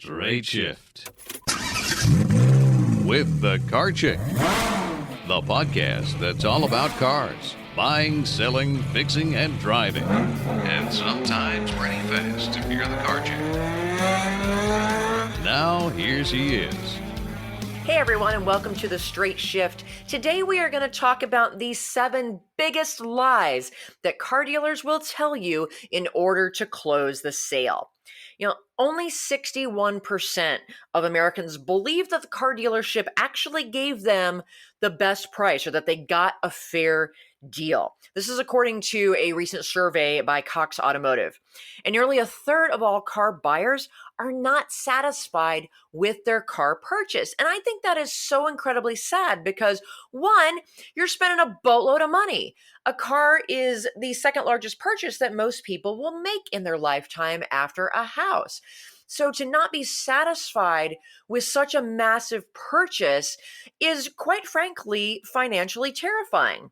Straight Shift with the Car Chick, the podcast that's all about cars, buying, selling, fixing, and driving, and sometimes pretty fast if you're the car chick. Now, here she is. Hey everyone, and welcome to the Straight Shift. Today we are going to talk about the 7 biggest lies that car dealers will tell you in order to close the sale. Only 61% of Americans believe that the car dealership actually gave them the best price or that they got a fair deal. This is according to a recent survey by Cox Automotive. And nearly a third of all car buyers are not satisfied with their car purchase. And I think that is so incredibly sad because, one, you're spending a boatload of money. A car is the second largest purchase that most people will make in their lifetime after a house. So to not be satisfied with such a massive purchase is, quite frankly, financially terrifying.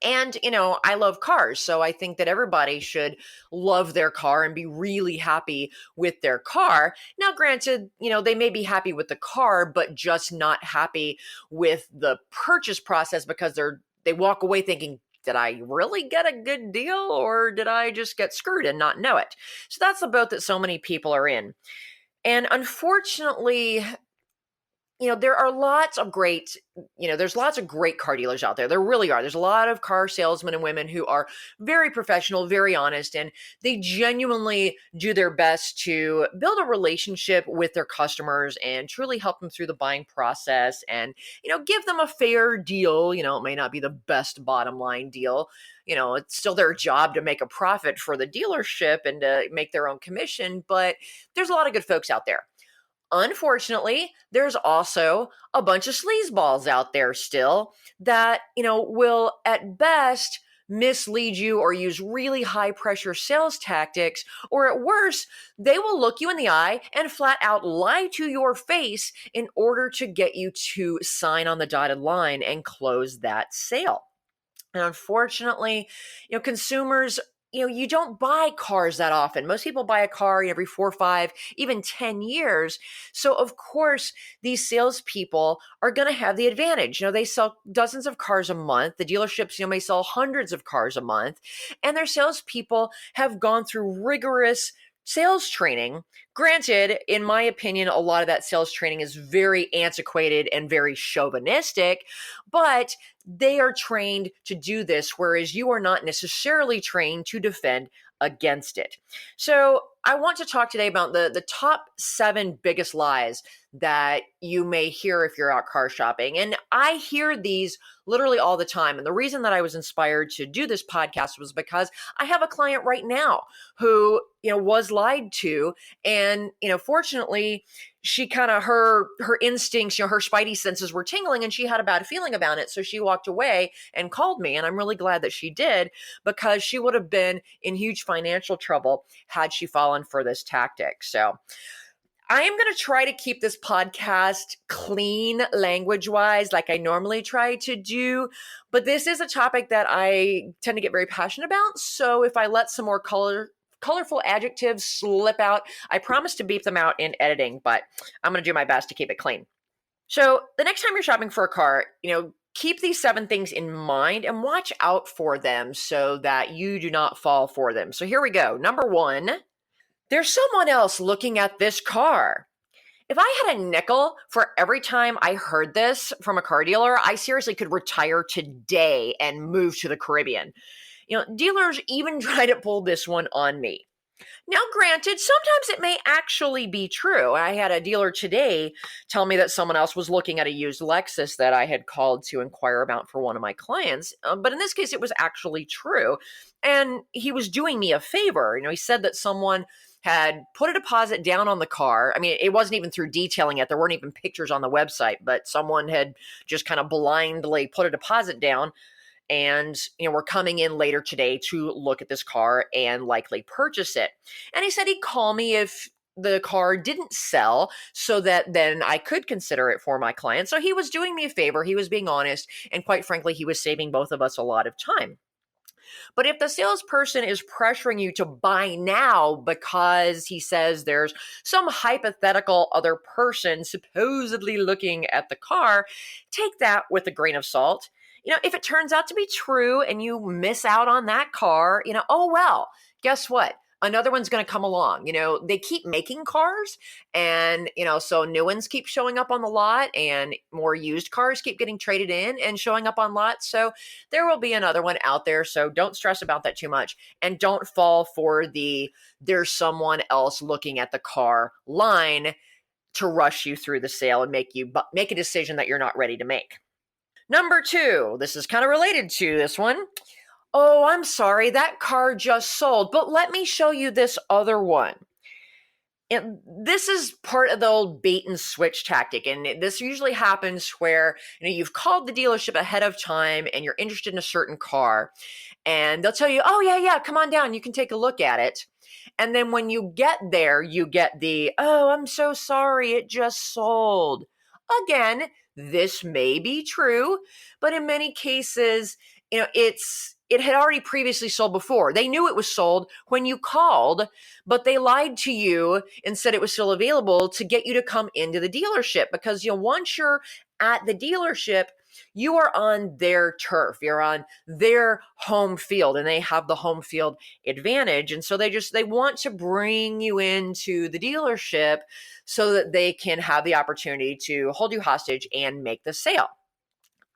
And, I love cars, so I think that everybody should love their car and be really happy with their car. Now, granted, they may be happy with the car, but just not happy with the purchase process because they walk away thinking, did I really get a good deal or did I just get screwed and not know it? So that's the boat that so many people are in. And unfortunately, there are lots of great, there's lots of great car dealers out there. There really are. There's a lot of car salesmen and women who are very professional, very honest, and they genuinely do their best to build a relationship with their customers and truly help them through the buying process and, give them a fair deal. It may not be the best bottom line deal. It's still their job to make a profit for the dealership and to make their own commission, but there's a lot of good folks out there. Unfortunately, there's also a bunch of sleazeballs out there still that, will at best mislead you or use really high pressure sales tactics, or at worst, they will look you in the eye and flat out lie to your face in order to get you to sign on the dotted line and close that sale. And unfortunately, consumers, you don't buy cars that often. Most people buy a car every 4, 5, even 10 years. So of course, these salespeople are going to have the advantage. They sell dozens of cars a month. The dealerships, may sell hundreds of cars a month. And their salespeople have gone through rigorous sales training. Granted, in my opinion, a lot of that sales training is very antiquated and very chauvinistic, but they are trained to do this, whereas you are not necessarily trained to defend against it. So I want to talk today about the top 7 biggest lies that you may hear if you're out car shopping. And I hear these literally all the time. And the reason that I was inspired to do this podcast was because I have a client right now who, was lied to. And, fortunately, she kind of, her instincts, her spidey senses were tingling and she had a bad feeling about it. So she walked away and called me. And I'm really glad that she did because she would have been in huge financial trouble had she fallen for this tactic. So I am going to try to keep this podcast clean language-wise like I normally try to do, but this is a topic that I tend to get very passionate about. So if I let some more colorful adjectives slip out, I promise to beep them out in editing, but I'm going to do my best to keep it clean. So the next time you're shopping for a car, keep these 7 things in mind and watch out for them so that you do not fall for them. So here we go. Number 1. There's someone else looking at this car. If I had a nickel for every time I heard this from a car dealer, I seriously could retire today and move to the Caribbean. Dealers even try to pull this one on me. Now, granted, sometimes it may actually be true. I had a dealer today tell me that someone else was looking at a used Lexus that I had called to inquire about for one of my clients. But in this case, it was actually true. And he was doing me a favor. He said that someone had put a deposit down on the car. I mean, it wasn't even through detailing it. There weren't even pictures on the website, but someone had just kind of blindly put a deposit down. And, we're coming in later today to look at this car and likely purchase it. And he said he'd call me if the car didn't sell so that then I could consider it for my client. So he was doing me a favor. He was being honest. And quite frankly, he was saving both of us a lot of time. But if the salesperson is pressuring you to buy now because he says there's some hypothetical other person supposedly looking at the car, take that with a grain of salt. If it turns out to be true and you miss out on that car, oh well, guess what? Another one's going to come along. They keep making cars and, so new ones keep showing up on the lot and more used cars keep getting traded in and showing up on lots. So there will be another one out there. So don't stress about that too much and don't fall for there's someone else looking at the car line to rush you through the sale and make a decision that you're not ready to make. Number 2, this is kind of related to this one. Oh, I'm sorry, that car just sold, but let me show you this other one. And this is part of the old bait and switch tactic. And this usually happens where you've called the dealership ahead of time and you're interested in a certain car. And they'll tell you, oh, yeah, come on down. You can take a look at it. And then when you get there, you get oh, I'm so sorry, it just sold. Again, this may be true, but in many cases, it had already previously sold before. They knew it was sold when you called, but they lied to you and said it was still available to get you to come into the dealership because once you're at the dealership, you are on their turf. You're on their home field and they have the home field advantage. And so they want to bring you into the dealership so that they can have the opportunity to hold you hostage and make the sale.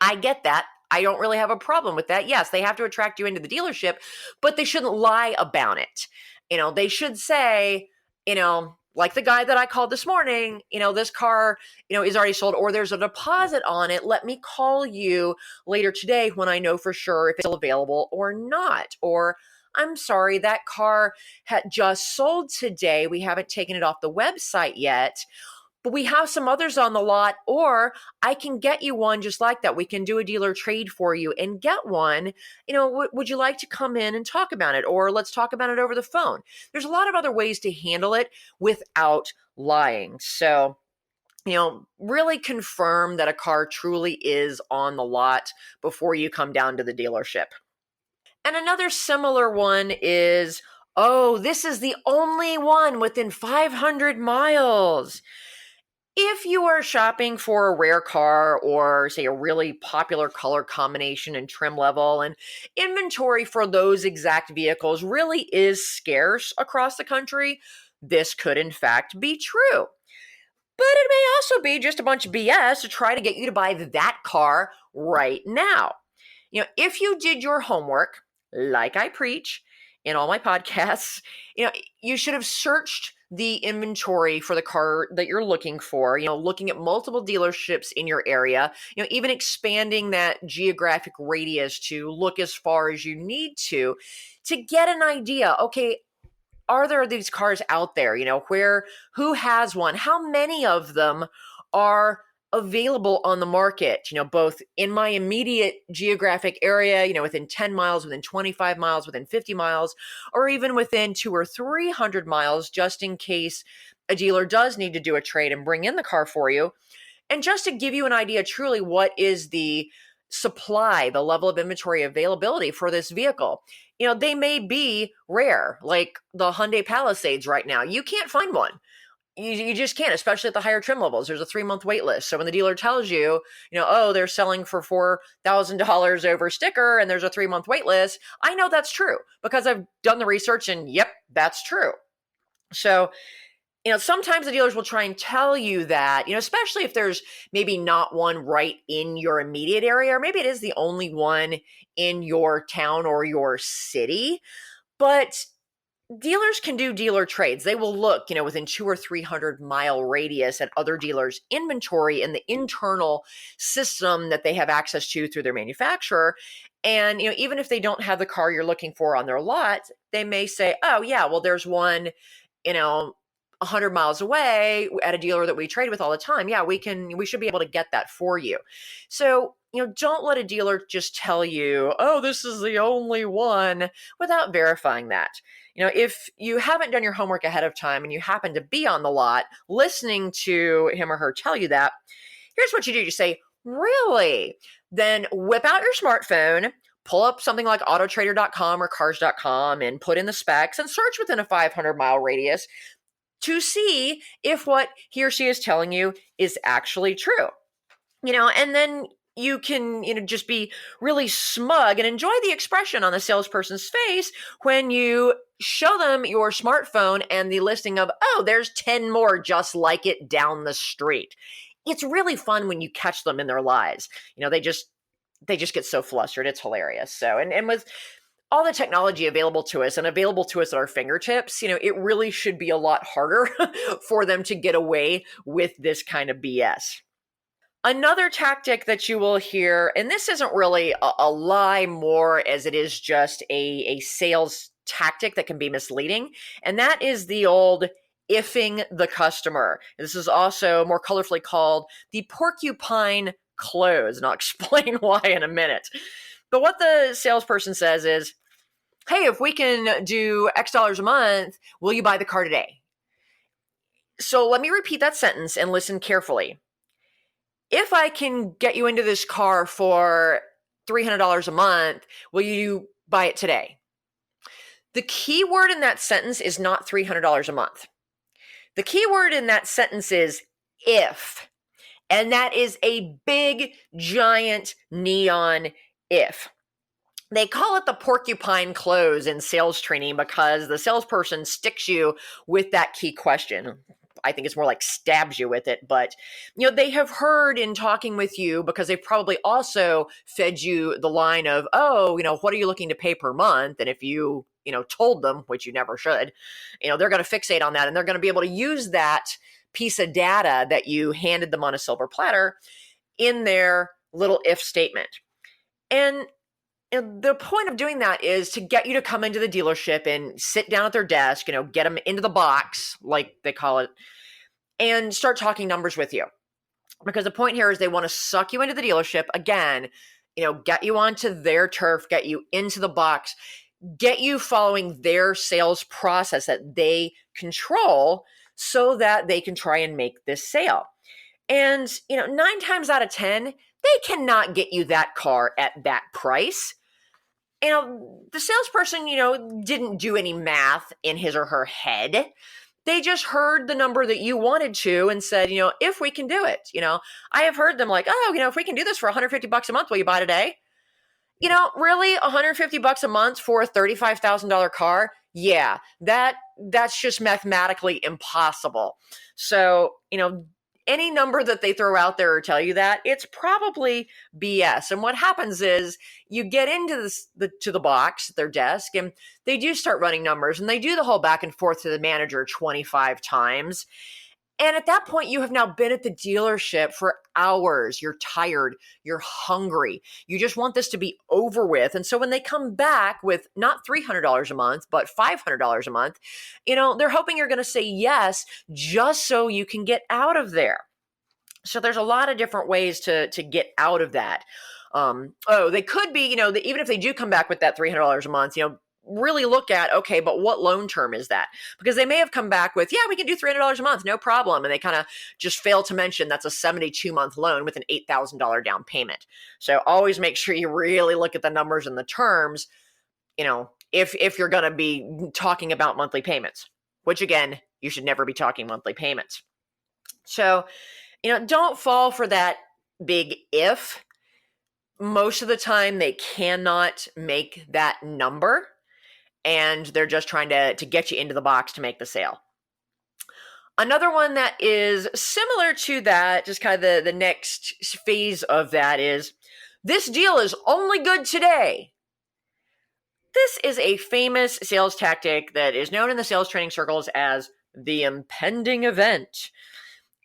I get that. I don't really have a problem with that. Yes, they have to attract you into the dealership, but they shouldn't lie about it. They should say, like the guy that I called this morning, this car, is already sold or there's a deposit on it. Let me call you later today when I know for sure if it's still available or not. Or I'm sorry, that car had just sold today. We haven't taken it off the website yet. But we have some others on the lot, or I can get you one just like that. We can do a dealer trade for you and get one. Would you like to come in and talk about it? Or let's talk about it over the phone. There's a lot of other ways to handle it without lying. So, really confirm that a car truly is on the lot before you come down to the dealership. And another similar one is, oh, this is the only one within 500 miles. If you are shopping for a rare car or, say, a really popular color combination and trim level, and inventory for those exact vehicles really is scarce across the country, this could in fact be true. But it may also be just a bunch of BS to try to get you to buy that car right now. If you did your homework, like I preach in all my podcasts, you should have searched the inventory for the car that you're looking for, looking at multiple dealerships in your area, even expanding that geographic radius to look as far as you need to get an idea. Okay, are there these cars out there? Who has one? How many of them are available on the market, both in my immediate geographic area, within 10 miles, within 25 miles, within 50 miles, or even within 200 or 300 miles, just in case a dealer does need to do a trade and bring in the car for you. And just to give you an idea, truly, what is the supply, the level of inventory availability for this vehicle? They may be rare, like the Hyundai Palisades right now. You can't find one. You just can't, especially at the higher trim levels. There's a 3-month wait list. So when the dealer tells you, oh, they're selling for $4,000 over sticker and there's a 3-month wait list, I know that's true because I've done the research and yep, that's true. So, sometimes the dealers will try and tell you that, especially if there's maybe not one right in your immediate area, or maybe it is the only one in your town or your city. But dealers can do dealer trades. They will look, within 200 or 300 mile radius at other dealers' inventory in the internal system that they have access to through their manufacturer. And, even if they don't have the car you're looking for on their lot, they may say, oh yeah, well, there's one, 100 miles away at a dealer that we trade with all the time. Yeah, we should be able to get that for you. So, don't let a dealer just tell you, oh, this is the only one without verifying that. If you haven't done your homework ahead of time and you happen to be on the lot listening to him or her tell you that, here's what you do. You say, really? Then whip out your smartphone, pull up something like autotrader.com or cars.com and put in the specs and search within a 500-mile radius to see if what he or she is telling you is actually true. And then you can, just be really smug and enjoy the expression on the salesperson's face when you show them your smartphone and the listing of, oh, there's 10 more just like it down the street. It's really fun when you catch them in their lies. They just get so flustered. It's hilarious. So, and with all the technology available to us and available to us at our fingertips, it really should be a lot harder for them to get away with this kind of BS. Another tactic that you will hear, and this isn't really a lie more as it is just a sales tactic that can be misleading, and that is the old iffing the customer. This is also more colorfully called the porcupine close, and I'll explain why in a minute. But what the salesperson says is, hey, if we can do X dollars a month, will you buy the car today? So let me repeat that sentence and listen carefully. If I can get you into this car for $300 a month, will you buy it today? The key word in that sentence is not $300 a month. The key word in that sentence is if. And that is a big, giant neon if. They call it the porcupine close in sales training because the salesperson sticks you with that key question. I think it's more like stabs you with it, but they have heard in talking with you, because they've probably also fed you the line of, oh, what are you looking to pay per month? And if you, told them, which you never should, they're going to fixate on that, and they're going to be able to use that piece of data that you handed them on a silver platter in their little if statement. And the point of doing that is to get you to come into the dealership and sit down at their desk, get them into the box, like they call it, and start talking numbers with you. Because the point here is they want to suck you into the dealership again, get you onto their turf, get you into the box, get you following their sales process that they control so that they can try and make this sale. And, 9 times out of 10, they cannot get you that car at that price. The salesperson, didn't do any math in his or her head. They just heard the number that you wanted to and said, if we can do it, I have heard them like, oh, if we can do this for $150 a month, will you buy today? Really $150 a month for a $35,000 car? Yeah, that's just mathematically impossible. So, any number that they throw out there or tell you that, it's probably BS. And what happens is you get into the box at their desk, and they do start running numbers, and they do the whole back and forth to the manager 25 times. And at that point, you have now been at the dealership for hours. You're tired. You're hungry. You just want this to be over with. And so when they come back with not $300 a month, but $500 a month, they're hoping you're going to say yes, just so you can get out of there. So there's a lot of different ways to get out of that. They could be, even if they do come back with that $300 a month, really look at, okay, but what loan term is that? Because they may have come back with, yeah, we can do $300 a month, no problem. And they kind of just fail to mention that's a 72-month loan with an $8,000 down payment. So always make sure you really look at the numbers and the terms, if you're going to be talking about monthly payments, which again, you should never be talking monthly payments. So, don't fall for that big if. Most of the time they cannot make that number, and they're just trying to get you into the box to make the sale. Another one that is similar to that, just kind of the next phase of that is, this deal is only good today. This is a famous sales tactic that is known in the sales training circles as the impending event.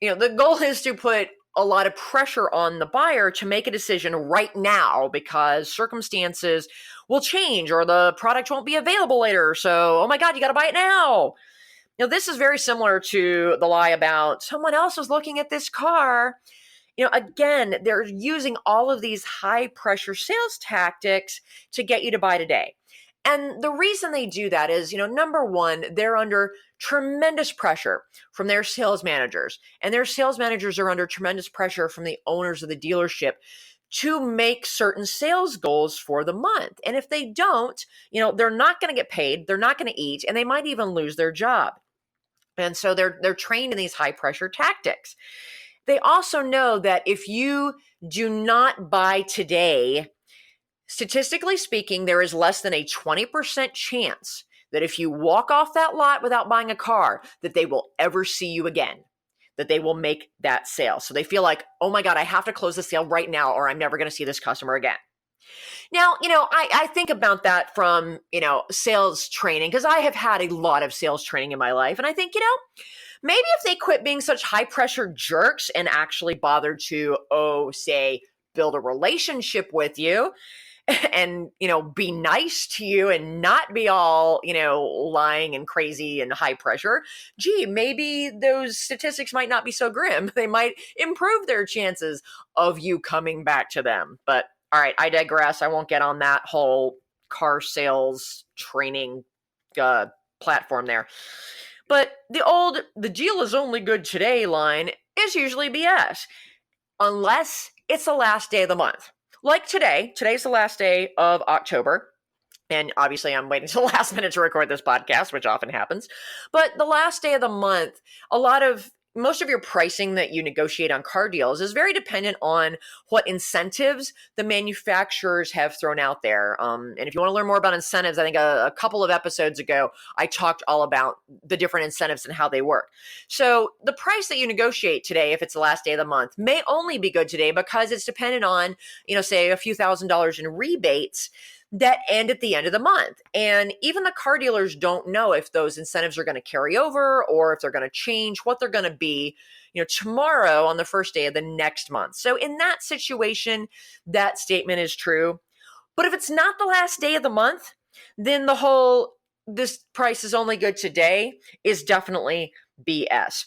The goal is to put a lot of pressure on the buyer to make a decision right now because circumstances will change or the product won't be available later. So, oh my God, you got to buy it now. This is very similar to the lie about someone else is looking at this car. Again, they're using all of these high pressure sales tactics to get you to buy today. And the reason they do that is, number one, they're under tremendous pressure from their sales managers, and their sales managers are under tremendous pressure from the owners of the dealership to make certain sales goals for the month. And if they don't, they're not going to get paid, they're not going to eat, and they might even lose their job. And so they're trained in these high pressure tactics. They also know that if you do not buy today, statistically speaking, there is less than a 20% chance that if you walk off that lot without buying a car, that they will ever see you again, that they will make that sale. So they feel like, oh my God, I have to close the sale right now or I'm never going to see this customer again. Now, I think about that from, sales training, because I have had a lot of sales training in my life. And I think, maybe if they quit being such high pressure jerks and actually bother to, say, build a relationship with you and, be nice to you and not be all, lying and crazy and high pressure, gee, maybe those statistics might not be so grim. They might improve their chances of you coming back to them. But all right, I digress. I won't get on that whole car sales training platform there. But the deal is only good today line is usually BS, unless it's the last day of the month. Like today's the last day of October. And obviously I'm waiting till the last minute to record this podcast, which often happens. But the last day of the month, most of your pricing that you negotiate on car deals is very dependent on what incentives the manufacturers have thrown out there. And if you want to learn more about incentives, I think a couple of episodes ago, I talked all about the different incentives and how they work. So the price that you negotiate today, if it's the last day of the month, may only be good today because it's dependent on, say a few $1,000s in rebates that end at the end of the month. And even the car dealers don't know if those incentives are going to carry over or if they're going to change, what they're going to be, tomorrow on the first day of the next month. So in that situation, that statement is true. But if it's not the last day of the month, then this price is only good today is definitely BS.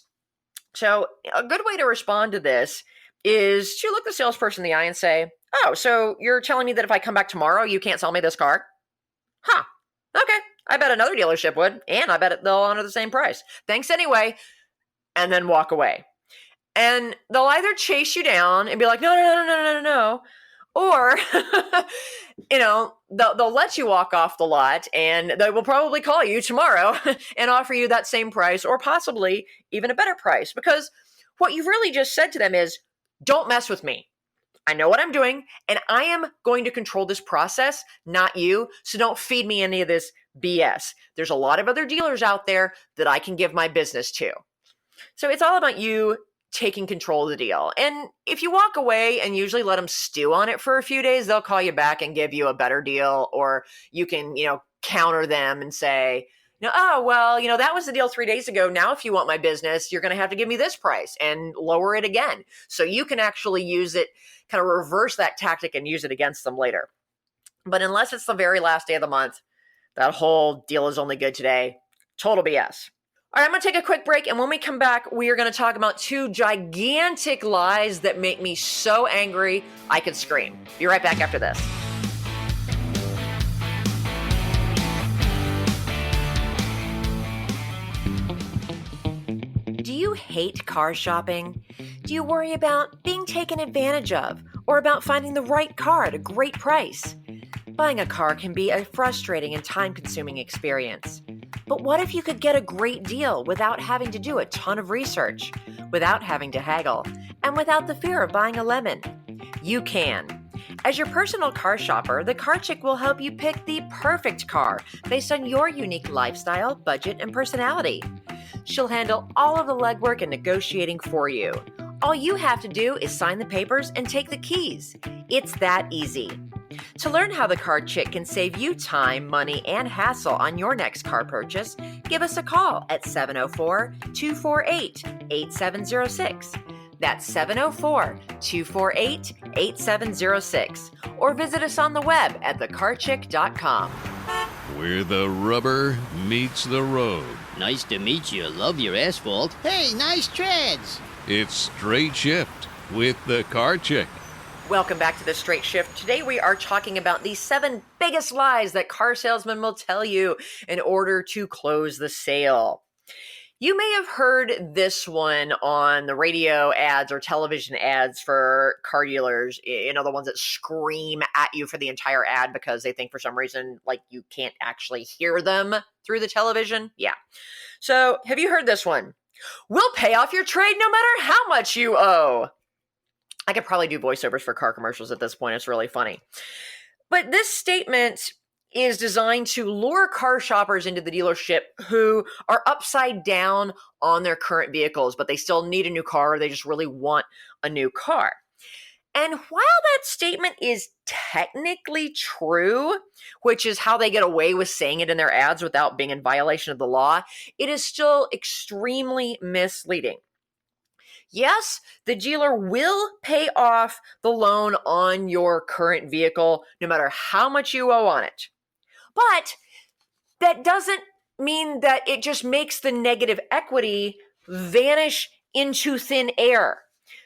So a good way to respond to this is to look the salesperson in the eye and say, oh, so you're telling me that if I come back tomorrow, you can't sell me this car? Huh. Okay. I bet another dealership would, and I bet they'll honor the same price. Thanks anyway. And then walk away. And they'll either chase you down and be like, no. Or, they'll let you walk off the lot and they will probably call you tomorrow and offer you that same price or possibly even a better price. Because what you've really just said to them is, don't mess with me. I know what I'm doing, and I am going to control this process, not you. So don't feed me any of this BS. There's a lot of other dealers out there that I can give my business to. So it's all about you taking control of the deal. And if you walk away and usually let them stew on it for a few days, they'll call you back and give you a better deal, or you can, counter them and say, that was the deal 3 days ago. Now, if you want my business, you're going to have to give me this price and lower it again. So you can actually use it, kind of reverse that tactic and use it against them later. But unless it's the very last day of the month, that whole deal is only good today. Total BS. All right, I'm going to take a quick break. And when we come back, we are going to talk about 2 gigantic lies that make me so angry I could scream. Be right back after this. Do you hate car shopping? Do you worry about being taken advantage of or about finding the right car at a great price? Buying a car can be a frustrating and time-consuming experience. But what if you could get a great deal without having to do a ton of research, without having to haggle, and without the fear of buying a lemon? You can. As your personal car shopper, the Car Chick will help you pick the perfect car based on your unique lifestyle, budget, and personality. She'll handle all of the legwork and negotiating for you. All you have to do is sign the papers and take the keys. It's that easy. To learn how the Car Chick can save you time, money, and hassle on your next car purchase, give us a call at 704-248-8706. That's 704-248-8706. Or visit us on the web at thecarchick.com. Where the rubber meets the road. Nice to meet you. Love your asphalt. Hey, nice treads. It's Straight Shift with the Car Chick. Welcome back to The Straight Shift. Today we are talking about the 7 biggest lies that car salesmen will tell you in order to close the sale. You may have heard this one on the radio ads or television ads for car dealers, the ones that scream at you for the entire ad because they think for some reason like you can't actually hear them through the television. Yeah. So have you heard this one? We'll pay off your trade no matter how much you owe. I could probably do voiceovers for car commercials at this point. It's really funny. But this statement is designed to lure car shoppers into the dealership who are upside down on their current vehicles, but they still need a new car. Or they just really want a new car. And while that statement is technically true, which is how they get away with saying it in their ads without being in violation of the law, it is still extremely misleading. Yes, the dealer will pay off the loan on your current vehicle no matter how much you owe on it. But that doesn't mean that it just makes the negative equity vanish into thin air.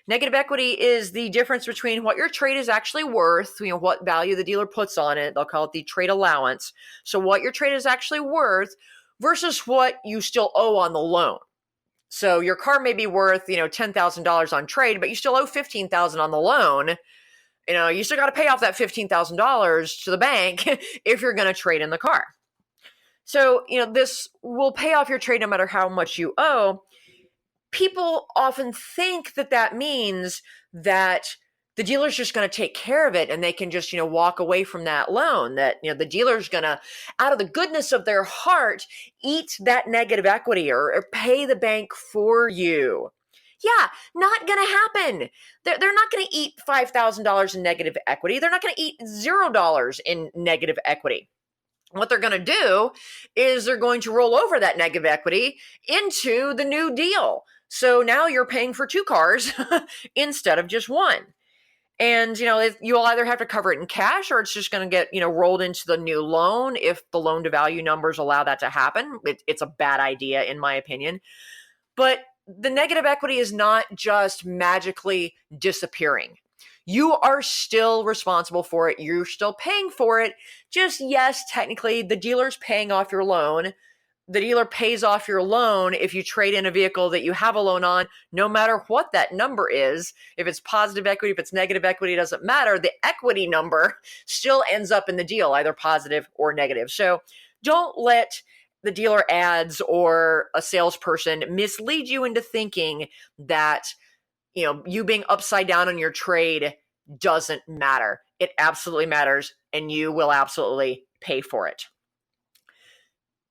Negative equity is the difference between what your trade is actually worth, what value the dealer puts on it. They'll call it the trade allowance. So what your trade is actually worth versus what you still owe on the loan. So your car may be worth, $10,000 on trade, but you still owe $15,000 on the loan. You still got to pay off that $15,000 to the bank if you're going to trade in the car. So, this will pay off your trade no matter how much you owe. People often think that means that the dealer's just going to take care of it and they can just, walk away from that loan, that, the dealer's going to, out of the goodness of their heart, eat that negative equity or pay the bank for you. Yeah, not going to happen. They're not going to eat $5,000 in negative equity. They're not going to eat $0 in negative equity. What they're going to do is they're going to roll over that negative equity into the new deal. So now you're paying for two cars instead of just one. And, you'll either have to cover it in cash or it's just going to get, rolled into the new loan if the loan to value numbers allow that to happen. It's a bad idea, in my opinion. But the negative equity is not just magically disappearing. You are still responsible for it. You're still paying for it. Just, yes, technically, the dealer's paying off your loan. The dealer pays off your loan if you trade in a vehicle that you have a loan on, no matter what that number is. If it's positive equity, if it's negative equity, it doesn't matter. The equity number still ends up in the deal, either positive or negative. So don't let the dealer ads or a salesperson mislead you into thinking that, you being upside down on your trade doesn't matter. It absolutely matters, and you will absolutely pay for it.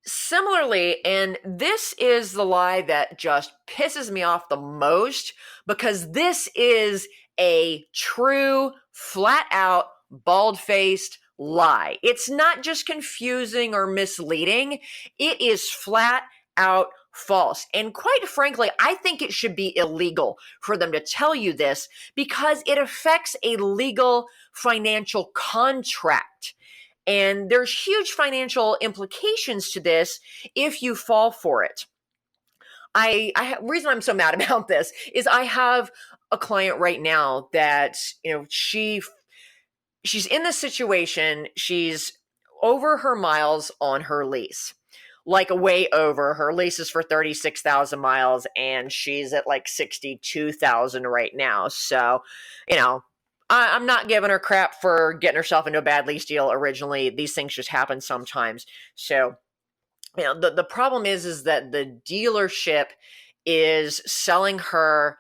Similarly, and this is the lie that just pisses me off the most because this is a true, flat-out, bald-faced lie. It's not just confusing or misleading. It is flat out false. And quite frankly, I think it should be illegal for them to tell you this because it affects a legal financial contract. And there's huge financial implications to this if you fall for it. Reason I'm so mad about this is I have a client right now that, she's in this situation. She's over her miles on her lease, like way over. Her lease is for 36,000 miles and she's at like 62,000 right now. So, I'm not giving her crap for getting herself into a bad lease deal originally. These things just happen sometimes. So, the problem is that the dealership is selling her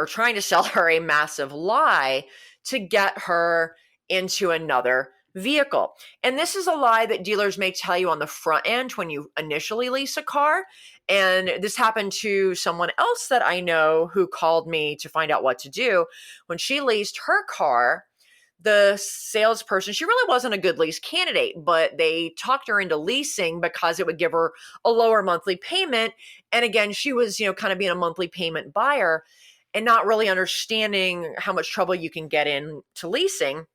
trying to sell her a massive lie to get her into another vehicle. And this is a lie that dealers may tell you on the front end when you initially lease a car. And this happened to someone else that I know who called me to find out what to do. When she leased her car, the salesperson, she really wasn't a good lease candidate, but they talked her into leasing because it would give her a lower monthly payment. And again, she was, kind of being a monthly payment buyer and not really understanding how much trouble you can get into leasing.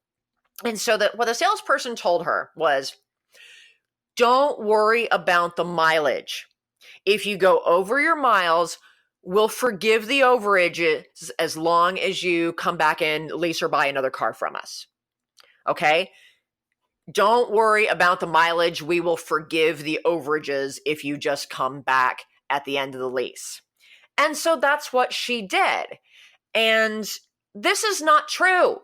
And so what the salesperson told her was, don't worry about the mileage. If you go over your miles, we'll forgive the overages as long as you come back and lease or buy another car from us. Okay? Don't worry about the mileage. We will forgive the overages if you just come back at the end of the lease. And so that's what she did. And this is not true.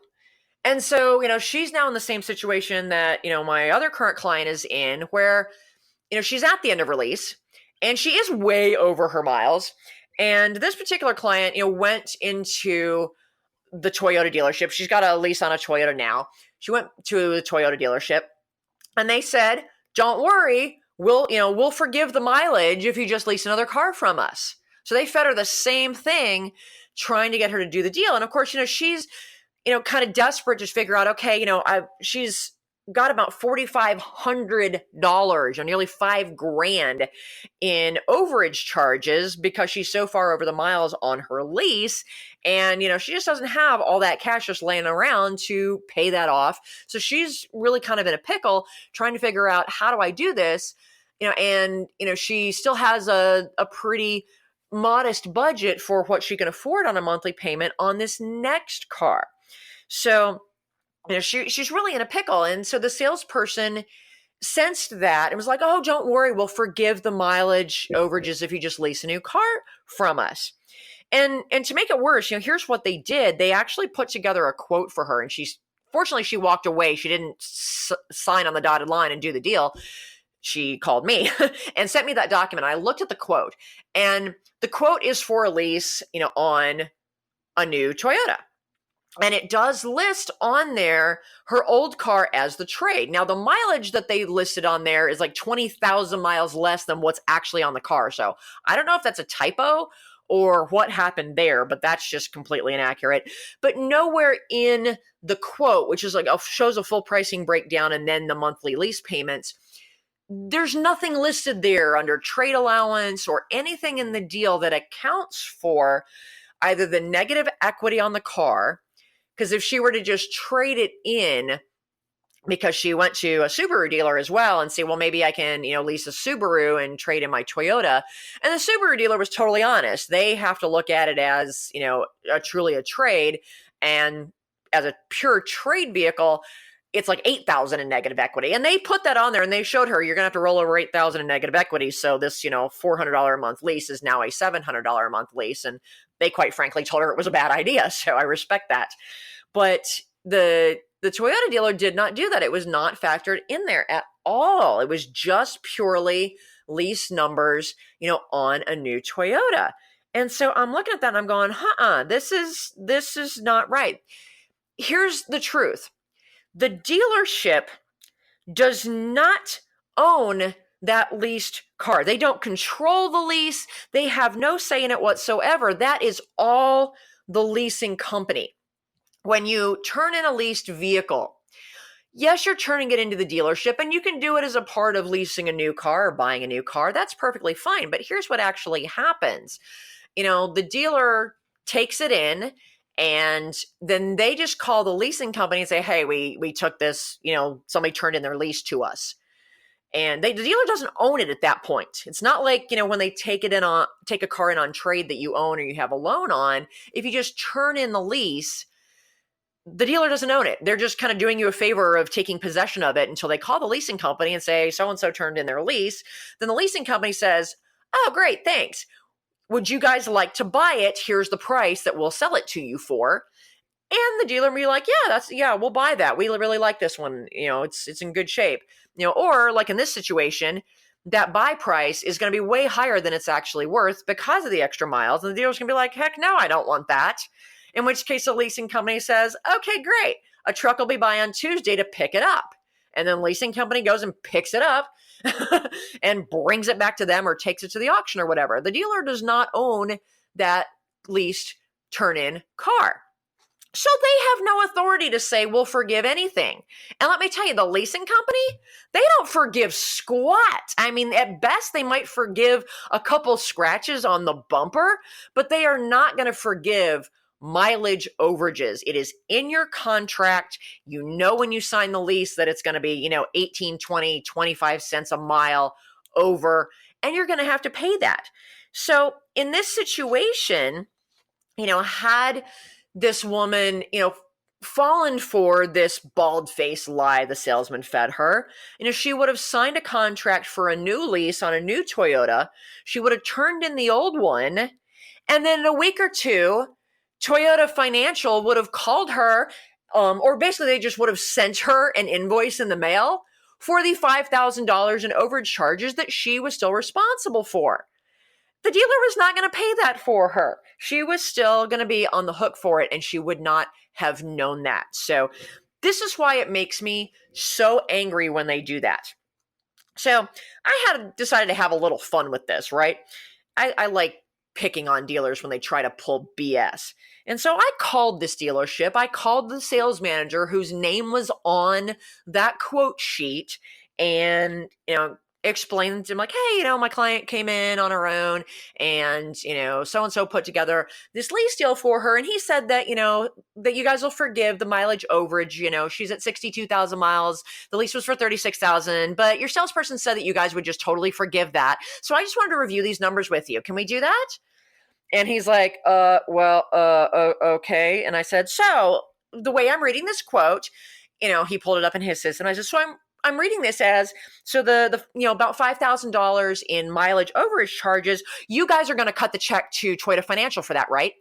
And so, she's now in the same situation that, my other current client is in, where, she's at the end of her lease and she is way over her miles. And this particular client, went into the Toyota dealership. She's got a lease on a Toyota now. She went to the Toyota dealership and they said, don't worry, we'll forgive the mileage if you just lease another car from us. So they fed her the same thing, trying to get her to do the deal. And of course, she's, kind of desperate to figure out, okay, she's got about $4,500, nearly $5,000 in overage charges because she's so far over the miles on her lease. And, she just doesn't have all that cash just laying around to pay that off. So she's really kind of in a pickle trying to figure out, how do I do this? And, she still has a pretty modest budget for what she can afford on a monthly payment on this next car. So, she's really in a pickle. And so the salesperson sensed that and was like, oh, don't worry, we'll forgive the mileage overages if you just lease a new car from us. And to make it worse, here's what they did. They actually put together a quote for her, and fortunately she walked away. She didn't sign on the dotted line and do the deal. She called me and sent me that document. I looked at the quote, and the quote is for a lease, on a new Toyota. And it does list on there her old car as the trade. Now, the mileage that they listed on there is like 20,000 miles less than what's actually on the car. So I don't know if that's a typo or what happened there, but that's just completely inaccurate. But nowhere in the quote, which is shows a full pricing breakdown and then the monthly lease payments, there's nothing listed there under trade allowance or anything in the deal that accounts for either the negative equity on the car. Because if she were to just trade it in, because she went to a Subaru dealer as well and say, well, maybe I can, lease a Subaru and trade in my Toyota. And the Subaru dealer was totally honest. They have to look at it as, truly a trade. And as a pure trade vehicle, it's like 8,000 in negative equity. And they put that on there and they showed her, you're going to have to roll over 8,000 in negative equity. So this, $400 a month lease is now a $700 a month lease. And they quite frankly told her it was a bad idea. So I respect that. But the Toyota dealer did not do that. It was not factored in there at all. It was just purely lease numbers, on a new Toyota. And so I'm looking at that and I'm going, this is not right. Here's the truth. The dealership does not own that leased car. They don't control the lease. They have no say in it whatsoever. That is all the leasing company. When you turn in a leased vehicle, yes, you're turning it into the dealership, and you can do it as a part of leasing a new car or buying a new car. That's perfectly fine. But here's what actually happens. The dealer takes it in, and then they just call the leasing company and say, hey, we took this, somebody turned in their lease to us. And the dealer doesn't own it at that point. It's not like, when they take a car in on trade that you own or you have a loan on. If you just turn in the lease, the dealer doesn't own it. They're just kind of doing you a favor of taking possession of it until they call the leasing company and say, so-and-so turned in their lease. Then the leasing company says, oh, great, thanks. Would you guys like to buy it? Here's the price that we'll sell it to you for. And the dealer will be like, yeah, we'll buy that. We really like this one. It's in good shape. Or like in this situation, that buy price is going to be way higher than it's actually worth because of the extra miles. And the dealer's going to be like, heck no, I don't want that. In which case the leasing company says, okay, great. A truck will be by on Tuesday to pick it up. And then the leasing company goes and picks it up and brings it back to them or takes it to the auction or whatever. The dealer does not own that leased turn-in car. So they have no authority to say, we'll forgive anything. And let me tell you, the leasing company, they don't forgive squat. I mean, at best, they might forgive a couple scratches on the bumper, but they are not going to forgive mileage overages. It is in your contract. When you sign the lease that it's going to be, 18, 20, 25 cents a mile over, and you're going to have to pay that. So in this situation, had this woman, fallen for this bald-faced lie the salesman fed her. And if she would have signed a contract for a new lease on a new Toyota, she would have turned in the old one. And then in a week or two, Toyota Financial would have called her, or basically they just would have sent her an invoice in the mail for the $5,000 in overage charges that she was still responsible for. The dealer was not going to pay that for her. She was still going to be on the hook for it, and she would not have known that. So this is why it makes me so angry when they do that. So I had decided to have a little fun with this, right? I like picking on dealers when they try to pull BS. And so I called this dealership. I called the sales manager whose name was on that quote sheet and, explained to him like, hey, my client came in on her own and, so-and-so put together this lease deal for her. And he said that, that you guys will forgive the mileage overage. She's at 62,000 miles. The lease was for 36,000, but your salesperson said that you guys would just totally forgive that. So I just wanted to review these numbers with you. Can we do that? And he's like, okay. And I said, so the way I'm reading this quote, he pulled it up in his system. I said, so I'm reading this as, so the about $5,000 in mileage overage charges, you guys are going to cut the check to Toyota Financial for that, right?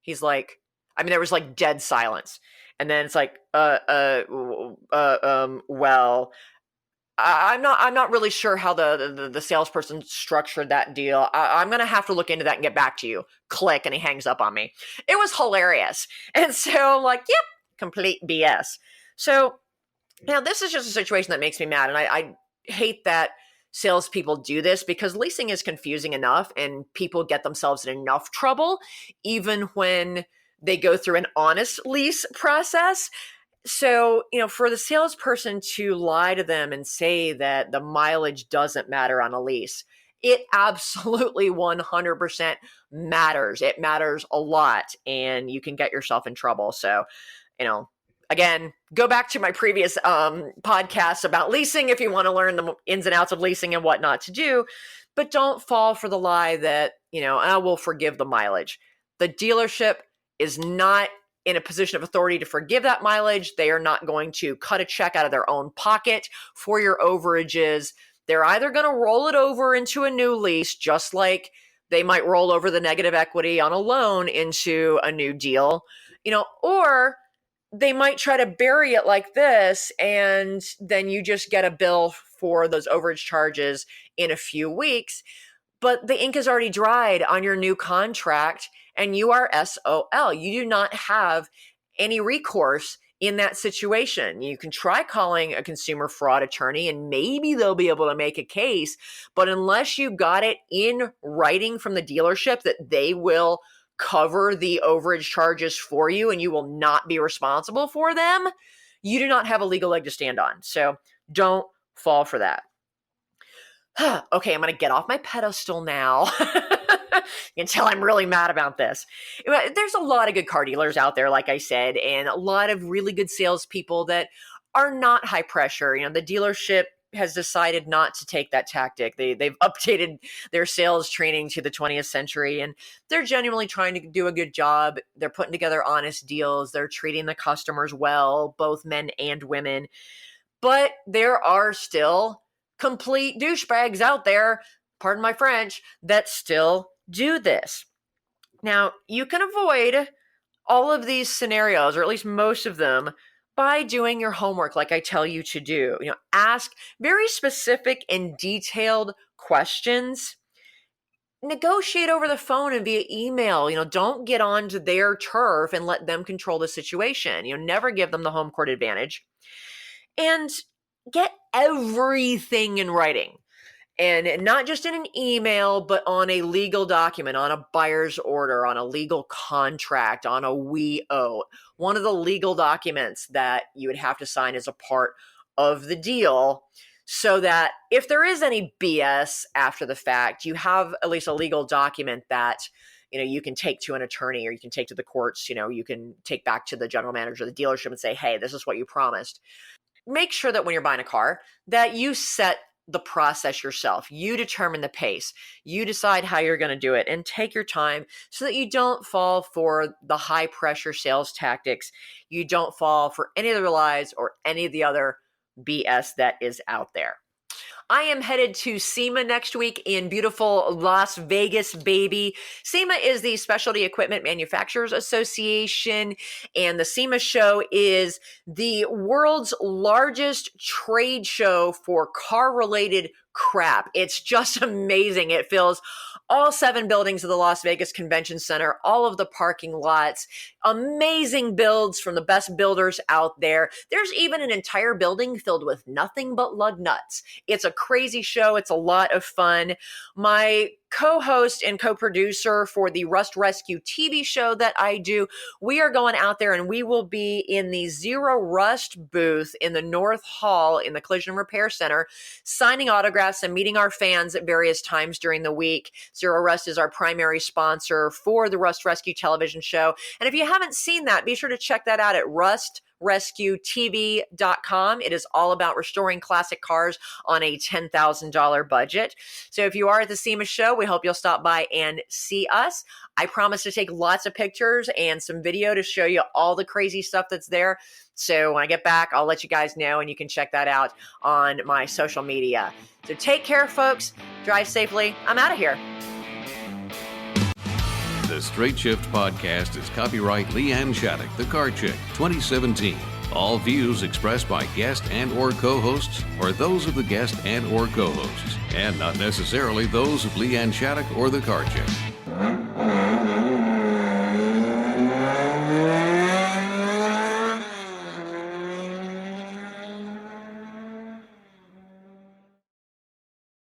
He's like, there was like dead silence. And then it's like, well, I'm not really sure how the salesperson structured that deal. I'm going to have to look into that and get back to you. Click, and he hangs up on me. It was hilarious. And so I'm like, yep, complete BS. So now this is just a situation that makes me mad. And I hate that salespeople do this because leasing is confusing enough and people get themselves in enough trouble even when they go through an honest lease process. So, for the salesperson to lie to them and say that the mileage doesn't matter on a lease, it absolutely 100% matters. It matters a lot, and you can get yourself in trouble. So, again, go back to my previous podcasts about leasing if you want to learn the ins and outs of leasing and what not to do. But don't fall for the lie that, I will forgive the mileage. The dealership is not in a position of authority to forgive that mileage. They are not going to cut a check out of their own pocket for your overages. They're either going to roll it over into a new lease, just like they might roll over the negative equity on a loan into a new deal, or they might try to bury it like this, and then you just get a bill for those overage charges in a few weeks. But the ink is already dried on your new contract, and you are SOL. You do not have any recourse in that situation. You can try calling a consumer fraud attorney, and maybe they'll be able to make a case. But unless you got it in writing from the dealership that they will cover the overage charges for you and you will not be responsible for them, you do not have a legal leg to stand on. So don't fall for that. Okay, I'm going to get off my pedestal now. Until I'm really mad about this. There's a lot of good car dealers out there, like I said, and a lot of really good salespeople that are not high pressure. The dealership has decided not to take that tactic. They've updated their sales training to the 20th century, and they're genuinely trying to do a good job. They're putting together honest deals. They're treating the customers well, both men and women. But there are still complete douchebags out there, pardon my French, that still do this. Now, you can avoid all of these scenarios, or at least most of them, by doing your homework like I tell you to do. Ask very specific and detailed questions. Negotiate over the phone and via email. Don't get onto their turf and let them control the situation. Never give them the home court advantage. And get everything in writing. And not just in an email, but on a legal document, on a buyer's order, on a legal contract, on a WEO, one of the legal documents that you would have to sign as a part of the deal, so that if there is any BS after the fact, you have at least a legal document that you can take to an attorney, or you can take to the courts. You can take back to the general manager of the dealership and say, hey, this is what you promised. Make sure that when you're buying a car that you set the process yourself. You determine the pace. You decide how you're going to do it, and take your time so that you don't fall for the high pressure sales tactics. You don't fall for any of the lies or any of the other BS that is out there. I am headed to SEMA next week in beautiful Las Vegas, baby. SEMA is the Specialty Equipment Manufacturers Association, and the SEMA show is the world's largest trade show for car-related crap. It's just amazing. It fills all 7 buildings of the Las Vegas Convention Center, all of the parking lots, amazing builds from the best builders out there. There's even an entire building filled with nothing but lug nuts. It's a crazy show. It's a lot of fun. My co-host and co-producer for the Rust Rescue TV show that I do, we are going out there and we will be in the Zero Rust booth in the North Hall in the Collision Repair Center, signing autographs and meeting our fans at various times during the week. Zero Rust is our primary sponsor for the Rust Rescue television show. And if you haven't seen that, be sure to check that out at rustrescuetv.com. It is all about restoring classic cars on a $10,000 budget. So if you are at the SEMA show, we hope you'll stop by and see us. I promise to take lots of pictures and some video to show you all the crazy stuff that's there. So when I get back, I'll let you guys know, and you can check that out on my social media. So take care, folks. Drive safely. I'm out of here. The Straight Shift podcast is copyright LeeAnn Shattuck, the Car Chick, 2017. All views expressed by guest and or co-hosts are those of the guest and or co-hosts, and not necessarily those of LeeAnn Shattuck or the Car Chick.